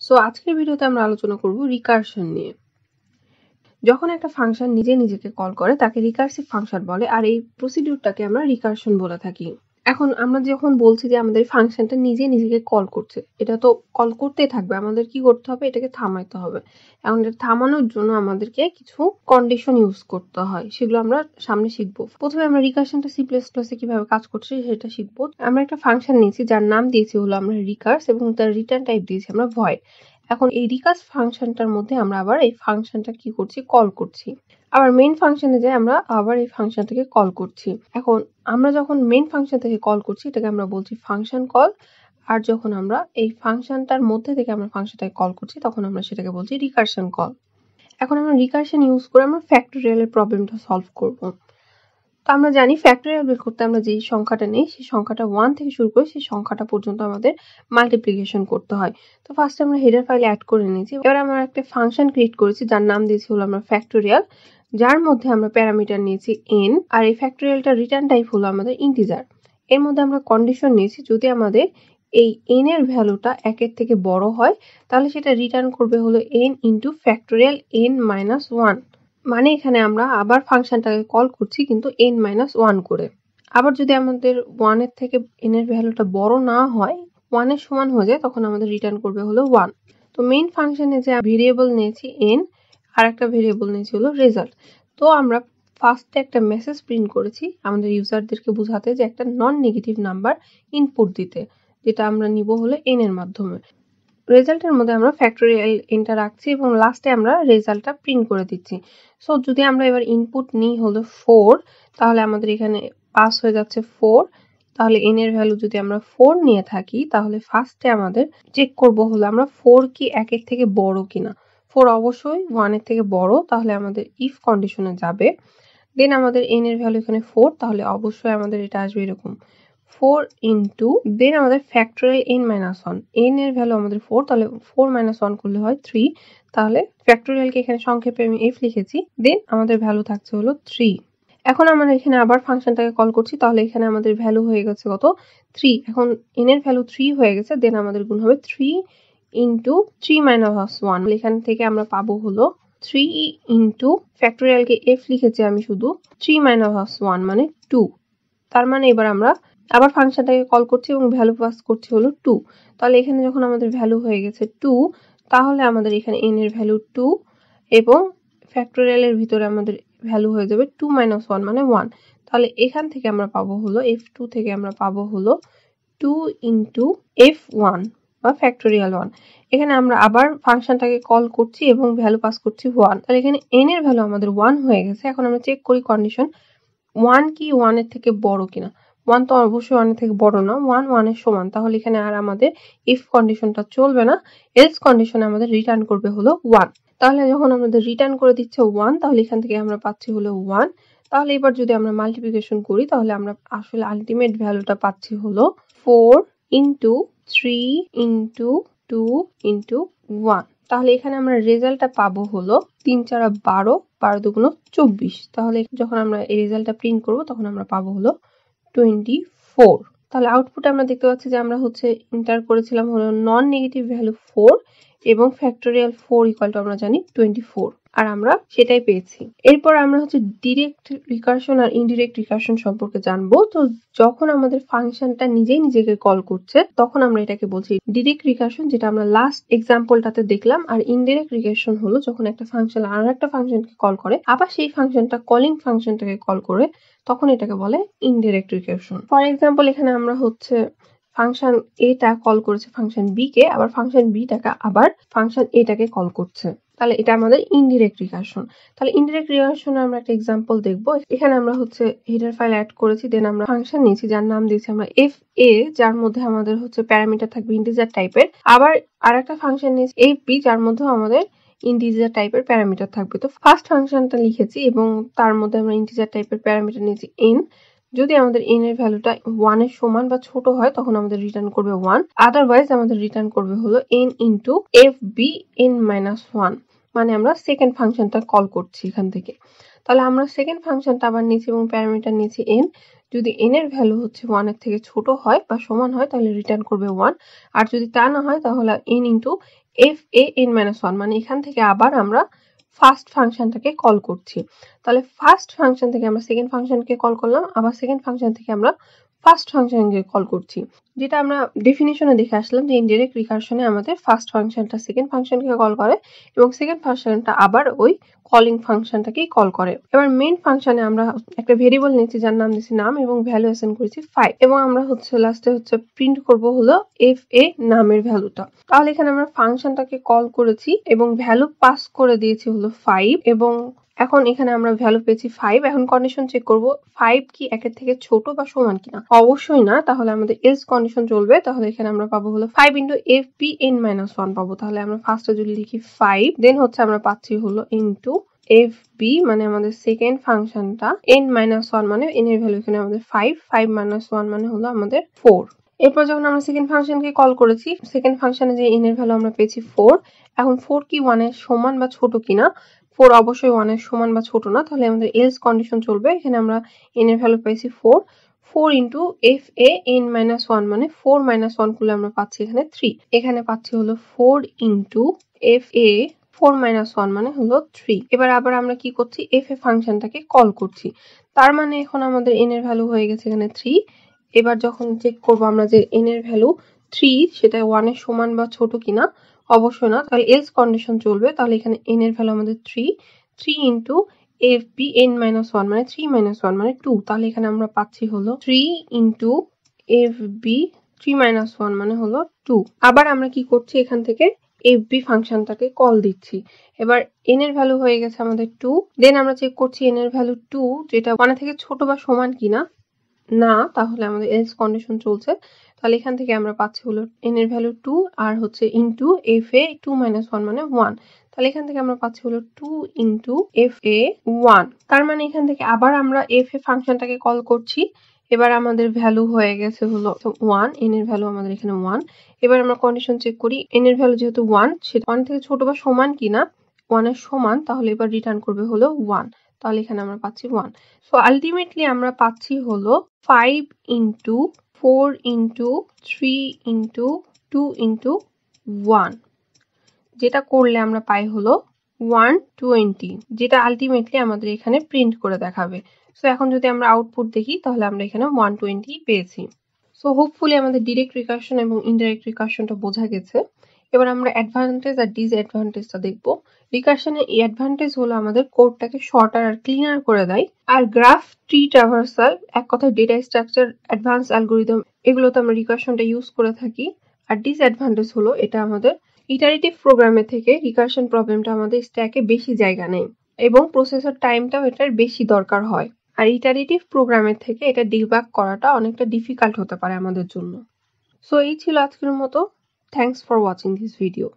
So আজকের ভিডিওতে আমরা আলোচনা করব রিকারশন নিয়ে। যখন একটা ফাংশন নিজে নিজেকে কল করে তাকে রিকারসিভ ফাংশন বলে, আর এই প্রসিডিউরটাকে আমরা রিকারশন বলে থাকি। এখন আমরা যখন বলছি যে আমাদের ফাংশনটা নিজে নিজেকে কল করছে, এটা তো কল করতেই থাকবে, আমাদের কি করতে হবে? এটাকে থামাইতে হবে। এখন এটা থামানোর জন্য আমাদেরকে কিছু কন্ডিশন ইউজ করতে হয়, সেগুলো আমরা সামনে শিখবো। প্রথমে আমরা রিকারশনটা সি প্লাস প্লাসে কিভাবে কাজ করছে সেটা শিখবো। আমরা একটা ফাংশন নিয়েছি যার নাম দিয়েছি হলো আমরা রিকার্স, এবং তার রিটার্ন টাইপ দিয়েছি আমরা ভয়েড। এখন এই রিকার্স ফাংশনটার মধ্যে আমরা আবার এই ফাংশনটা কি করছি? কল করছি। আবার মেইন ফাংশনে যাই আমরা আবার এই ফাংশনটাকে কল করছি। এখন আমরা যখন মেইন ফাংশন থেকে কল করছি এটাকে আমরা বলছি ফাংশন কল, আর যখন আমরা এই ফাংশনটার মধ্যে থেকে আমরা ফাংশনটাকে কল করছি তখন আমরা সেটাকে বলছি রিকারশন কল। এখন আমরা রিকারশন ইউজ করে আমরা ফ্যাক্টোরিয়ালের প্রবলেমটা সলভ করব। তো আমরা জানি ফ্যাক্টোরিয়াল বের করতে আমরা যেই সংখ্যাটা নেই সেই সংখ্যাটা 1 থেকে শুরু করে সেই সংখ্যাটা পর্যন্ত আমাদের মাল্টিপ্লিকেশন করতে হয়। তো ফার্স্ট আমরা হেডার ফাইলে অ্যাড করে নিয়েছি। এবার আমরা একটা ফাংশন ক্রিয়েট করেছি যার নাম দিয়েছি হলো আমরা ফ্যাক্টোরিয়াল, যার মধ্যে আমরা প্যারামিটার নিয়েছি n, আর এই ফ্যাক্টোরিয়ালটা রিটার্ন টাইপ হলো আমাদের ইন্টিজার। এর মধ্যে আমরা কন্ডিশন নিয়েছি যদি আমাদের এই n এর ভ্যালুটা 1 এর থেকে বড় হয় তাহলে সেটা রিটার্ন করবে হলো n into factorial n minus 1। মানে এখানে আমরা আবার ফাংশনটাকে কল করছি কিন্তু n-1 করে। আবার যদি আমাদের 1 এর থেকে n এর ভ্যালুটা বড় না হয়, 1 এর সমান হয়ে যায়, তখন আমাদের রিটার্ন করবে হলো 1। তো মেইন ফাংশনে যে ভেরিয়েবল নিয়েছি n, আর একটা ভেরিয়েবল নিয়েছি হলো রেজাল্ট। তো আমরা ফার্স্টে একটা মেসেজ প্রিন্ট করেছি আমাদের ইউজারদেরকে বোঝাতে যে একটা নন নেগেটিভ নাম্বার ইনপুট দিতে, যেটা আমরা নিব হলো n এর মাধ্যমে। রেজাল্টের মধ্যে আমরা ফ্যাক্টোরিয়াল nটা রাখছি এবং লাস্টে আমরা রেজাল্টটা প্রিন্ট করে দিচ্ছি। সো যদি আমরা এবার ইনপুট নিই হলো 4, তাহলে আমাদের এখানে পাস হয়ে যাচ্ছে 4। তাহলে n এর ভ্যালু যদি আমরা 4 নিয়ে থাকি তাহলে ফার্স্টে আমাদের চেক করব হলো আমরা 4 কি 1 এর থেকে বড় কিনা। 4 অবশ্যই 1 এর থেকে বড়, তাহলে আমাদের ইফ কন্ডিশনে যাবে। দেন আমাদের n এর ভ্যালু এখানে 4, তাহলে অবশ্যই আমাদের এটা আসবে এরকম 4 ইনটু দেন আমাদের ফ্যাক্টোরিয়াল n-1। n এর ভ্যালু আমাদের 4, তাহলে 4-1 করলে হয় 3। তাহলে ফ্যাক্টোরিয়ালকে এখানে সংক্ষেপে আমি f লিখেছি। দেন আমাদের ভ্যালু থাকছে হলো 3। এখন আমরা এখানে আবার ফাংশনটাকে কল করছি, তাহলে এখানে আমাদের ভ্যালু হয়ে গেছে কত? 3। এখন n এর ভ্যালু 3 হয়ে গেছে, দেন আমাদের গুণ হবে 3 ইনটু 3-1। এখান থেকে আমরা পাবো হলো 3 ইনটু ফ্যাক্টোরিয়ালকে f লিখেছি আমি শুধু 3-1 মানে 2। তার মানে এবার আমরা আবার ফাংশনটাকে কল করছি এবং ভ্যালু পাস করছি হলো 2। তাহলে এখানে যখন আমাদের ভ্যালু হয়ে গেছে 2, তাহলে আমাদের এখানে n এর ভ্যালু 2 এবং ফ্যাক্টোরিয়ালের ভিতরে আমাদের ভ্যালু হয়ে যাবে 2-1 মানে 1। তাহলে এখান থেকে আমরা পাবো হলো f2 থেকে আমরা পাবো হলো 2 ইনটু f1 বা ফ্যাক্টোরিয়াল 1। এখানে আমরা আবার ফাংশনটাকে কল করছি এবং ভ্যালু পাস করছি 1। তাহলে এখানে n এর ভ্যালু আমাদের 1 হয়ে গেছে। এখন আমরা চেক করি কন্ডিশন 1 কি 1 এর থেকে বড় কিনা। 1 তো অবশ্যই 1 এর থেকে বড় না, 1 এর সমান। তাহলে এখানে আর আমাদের ইফ কন্ডিশনটা চলবে না, এলস কন্ডিশনে আমাদের রিটার্ন করবে হলো 1। তাহলে যখন আমাদের রিটার্ন করে দিচ্ছে 1, তাহলে এখান থেকে আমরা পাচ্ছি হলো 1। তাহলে এবার যদি আমরা মাল্টিপ্লিকেশন করি তাহলে আমরা আসলে আলটিমেট ভ্যালুটা পাচ্ছি হলো 4 ইনটু 3 ইনটু 2 ইনটু 1। তাহলে এখানে আমরা রেজাল্টটা পাবো হলো 3-4 12, 12 দুগুণ 24। তাহলে যখন আমরা এই রেজাল্টটা প্রিন্ট করব তখন আমরা পাবো হলো 24। তাহলে আউটপুটে আমরা দেখতে পাচ্ছি যে আমরা এন্টার করেছিলাম হলো নন নেগেটিভ ভ্যালু 4 এবং ফ্যাক্টোরিয়াল 4 ইকুয়াল টু আমরা জানি 24, আর আমরা সেটাই পেয়েছি। এরপর আমরা ডিরেক্ট রিকারশন আর ইনডিরেক্ট রিকারশন সম্পর্কে জানবো। তো যখন আমাদের ফাংশনটা নিজেই নিজেকে কল করছে তখন আমরা এটাকে বলছি ডিরেক্ট রিকারশন, যেটা আমরা লাস্ট এক্সাম্পলটাতে দেখলাম। আর ইনডিরেক্ট রিকারশন হলো যখন একটা ফাংশন আর একটা ফাংশনকে কল করে আবার সেই ফাংশনটা কলিং ফাংশনটাকে কল করে, তখন এটাকে বলে ইনডিরেক্ট রিকারশন। ফর এক্সাম্পল এখানে আমরা ফাংশন এটা কল করেছে ফাংশন বি কে, আবার ফাংশন বি টাকে আবার ফাংশন এটাকে কল করছে, তাহলে এটা আমাদের ইনডিরেক্ট রিকারশন। তাহলে ইনডিরেক্ট রিকারশনে আমরা একটা এক্সাম্পল দেখবো। এখানে আমরা হেডার ফাইল অ্যাড করেছি, দেন আমরা ফাংশন নিয়েছি যার নাম দিয়েছি আমরা এফ এ, যার মধ্যে আমাদের প্যারামিটার থাকবে ইন্টিজার টাইপের। আবার আরেকটা ফাংশন নিয়েছি এফ বি, যার মধ্যে আমাদের ইন্টিজার টাইপের প্যারামিটার থাকবে। তো ফার্স্ট ফাংশনটা লিখেছি এবং তার মধ্যে আমরা ইন্টিজার টাইপের প্যারামিটার নিয়েছি n। যদি আমাদের n এর ভ্যালুটা 1 এর সমান বা ছোট হয় তখন আমাদের রিটার্ন করবে 1, আদারওয়াইজ আমাদের রিটার্ন করবে হলো n ইনটু fb n-1। মানে আমরা সেকেন্ড ফাংশনটা কল করছি এখান থেকে। তাহলে আমরা সেকেন্ড ফাংশনটা আবার নিয়েছি এবং প্যারামিটার নিয়েছি n। যদি n এর ভ্যালু 1 এর থেকে ছোট হয় বা সমান হয় তাহলে রিটার্ন করবে 1, আর যদি তা না হয় তাহলে n ইনটু FAN-1 মানে এখান থেকে আবার আমরা ফার্স্ট ফাংশনটাকে কল করছি। তাহলে ফার্স্ট ফাংশন থেকে আমরা সেকেন্ড ফাংশনকে কল করলাম, আবার সেকেন্ড ফাংশন থেকে আমরা ফার্স্ট ফাংশনকে কল করছি। যেটা আমরা ডেফিনিশনে দেখে আসলাম যে ইনডিরেক্ট রিকারশনে আমাদের ফার্স্ট ফাংশনটা সেকেন্ড ফাংশনকে কল করে এবং সেকেন্ড ফাংশনটা আবার ওই কলিং ফাংশনটাকেই কল করে। এবার মেইন ফাংশনে আমরা একটা ভেরিয়েবল নিয়েছি যার নাম দিয়েছি নাম এবং ভ্যালু অ্যাসাইন করেছি 5 এবং আমরা লাস্টে প্রিন্ট করব হলো FA নামের ভ্যালুটা। তাহলে এখানে আমরা ফাংশনটাকে কল করেছি এবং ভ্যালু পাস করে দিয়েছি হলো 5 এবং এখন এখানে আমরা ভ্যালু পেয়েছি 5। এখন কন্ডিশন চেক করব 5 কি 1 এর থেকে ছোট বা সমান কিনা। অবশ্যই না, তাহলে আমাদের এলস কন্ডিশন চলবে। তাহলে এখানে আমরা পাবো হলো 5 ইনটু FBN-1 পাবো। তাহলে আমরা ফার্স্টে যদি লিখি 5 দেন আমরা পাচ্ছি হলো ইনটু FB মানে আমাদের সেকেন্ড ফাংশনটা n-1 মানে n এর ভ্যালু এখানে আমাদের 5 -1 মানে হলো আমাদের 4। এরপর যখন আমরা সেকেন্ড ফাংশনকে কল করেছি, সেকেন্ড ফাংশনে যে n এর ভ্যালু আমরা পেয়েছি 4। এখন 4 কি 1 এর সমান বা ছোট কিনা? 4 অবশ্যই 1 এর সমান বা ছোট না, তাহলে আমাদের এলস কন্ডিশন চলবে। এখানে আমরা n এর ভ্যালু পেয়েছি 4 ইনটু FAN-1 মানে 4 - 1 করলে আমরা পাচ্ছি এখানে 3। এখানে পাচ্ছি হলো 4 ইনটু FA 4 - 1 মানে হলো 3। এবার আবার আমরা কি করছি, FA ফাংশনটাকে কল করছি। তার মানে এখন আমাদের n এর ভ্যালু হয়ে গেছে এখানে 3। এবার যখন চেক করব আমরা যে n এর ভ্যালু 3 সেটা 1 এর সমান বা ছোট কিনা, অবশ্যই না, তাহলে এলস কন্ডিশন চলবে। তাহলে এখানে n এর ভ্যালু আমাদের 3 ইনটু FBN-1 মানে 3 - 1 মানে 2। তাহলে এখানে আমরা পাচ্ছি হলো 3 ইনটু FB 3 - 1 মানে হলো 2। আবার আমরা কি করছি, এখান থেকে FB ফাংশনটাকে কল দিচ্ছি। এবার n এর ভ্যালু হয়ে গেছে আমাদের 2। দেন আমরা চেক করছি n এর ভ্যালু 2 যেটা 1 এর থেকে ছোট বা সমান কিনা। না, তাহলে আমাদের এলস কন্ডিশন চলছে। তাহলে এখান থেকে আমরা পাচ্ছি হলো n এর ভ্যালু 2 আর ইনটু FA 2 - 1 মানে 1। তাহলে এখান থেকে আমরা পাচ্ছি হলো 2 ইনটু FA 1। তার মানে এখান থেকে আবার আমরা FA ফাংশনটাকে কল করছি। এবার আমাদের ভ্যালু হয়ে গেছে হলো 1, n এর ভ্যালু আমাদের এখানে 1। এবার আমরা কন্ডিশন চেক করি, n এর ভ্যালু যেহেতু 1 সেটা 1 থেকে ছোট বা সমান কিনা। 1 এর সমান, তাহলে এবার রিটার্ন করবে হলো 1। তাহলে এখানে আমরা পাচ্ছি 1। সো আলটিমেটলি আমরা পাচ্ছি হলো 5 ইনটু 4 ইনটু 3 ইনটু 2 ইনটু 1, যেটা করলে আমরা পাই হলো 120, যেটা আলটিমেটলি আমাদের এখানে প্রিন্ট করে দেখাবে। সো এখন যদি আমরা আউটপুট দেখি তাহলে আমরা এখানে 120 পেয়েছি। সো হোপফুলি আমাদের ডিরেক্ট রিকারশন এবং ইনডাইরেক্ট রিকারশনটা বোঝা গেছে। এবার আমরা অ্যাডভান্টেজ আর ডিসঅ্যাডভান্টেজটা দেখব। রিকারশনের এই অ্যাডভান্টেজ হলো আমাদের কোডটাকে শর্টার আর ক্লিনার করে দেয়। আর গ্রাফ ট্রি ট্রাভার্সাল, এক কথায় ডেটা স্ট্রাকচার, অ্যাডভান্স অ্যালগরিদম, এগুলোতে আমরা রিকারশনটা ইউজ করে থাকি। আর ডিসঅ্যাডভান্টেজ হলো এটা আমাদের ইটারেটিভ প্রোগ্রামে থেকে রিকারশন প্রবলেমটা আমাদের স্ট্যাকে বেশি জায়গা নেয় এবং প্রসেসর টাইমটাও এটার বেশি দরকার হয়। আর ইটারেটিভ প্রোগ্রামের থেকে এটা ডিবাগ করাটা অনেকটা ডিফিকাল্ট হতে পারে আমাদের জন্য। সো এই ছিল আজকের মতো। Thanks for watching this video.